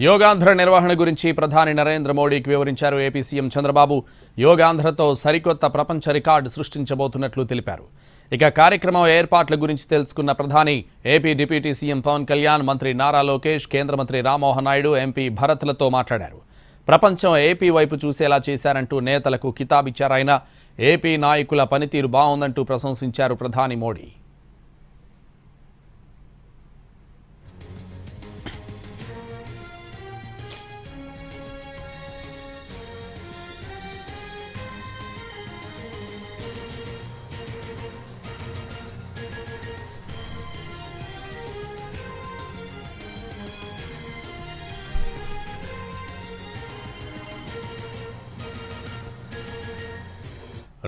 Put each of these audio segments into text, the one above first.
యోగాంధ్ర నిర్వహణ గురించి ప్రధాని నరేంద్ర మోడీకి వివరించారు ఏపీ సీఎం చంద్రబాబు. యోగాంధ్రతో సరికొత్త ప్రపంచ రికార్డు సృష్టించబోతున్నట్లు తెలిపారు. ఇక కార్యక్రమం ఏర్పాట్ల గురించి తెలుసుకున్న ప్రధాని AP deputy CM Pawan Kalyan, మంత్రి నారా లోకేష్, కేంద్ర మంత్రి రామ్మోహన్ నాయుడు, ఎంపీ భరత్లతో మాట్లాడారు. ప్రపంచం ఏపీ వైపు చూసేలా చేశారంటూ నేతలకు కితాబిచ్చారు ఆయన. ఏపీ నాయకుల పనితీరు బాగుందంటూ ప్రశంసించారు ప్రధాని మోడీ.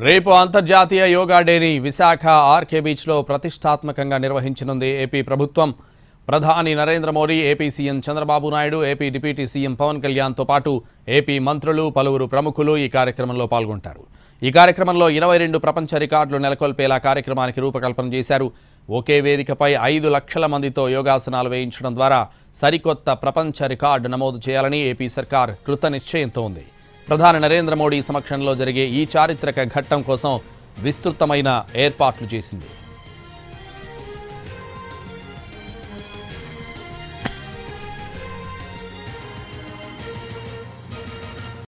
రేపు అంతర్జాతీయ యోగా డేని విశాఖ ఆర్కే బీచ్లో ప్రతిష్టాత్మకంగా నిర్వహించనుంది ఏపీ ప్రభుత్వం. ప్రధాని Narendra Modi, AP CM Chandrababu Naidu, AP deputy CM Pawan కళ్యాణ్తో పాటు ఏపీ మంత్రులు, పలువురు ప్రముఖులు ఈ కార్యక్రమంలో పాల్గొంటారు. ఈ కార్యక్రమంలో 22 ప్రపంచ రికార్డులు నెలకొల్పేలా కార్యక్రమానికి రూపకల్పన చేశారు. ఒకే వేదికపై 5 లక్షల మందితో యోగాసనాలు వేయించడం ద్వారా సరికొత్త ప్రపంచ రికార్డు నమోదు చేయాలని ఏపీ సర్కార్ కృత నిశ్చయంతో ఉంది. ప్రధాని నరేంద్ర మోడీ సమక్షంలో జరిగే ఈ చారిత్రక ఘట్టం కోసం విస్తృతమైన ఏర్పాట్లు చేసింది.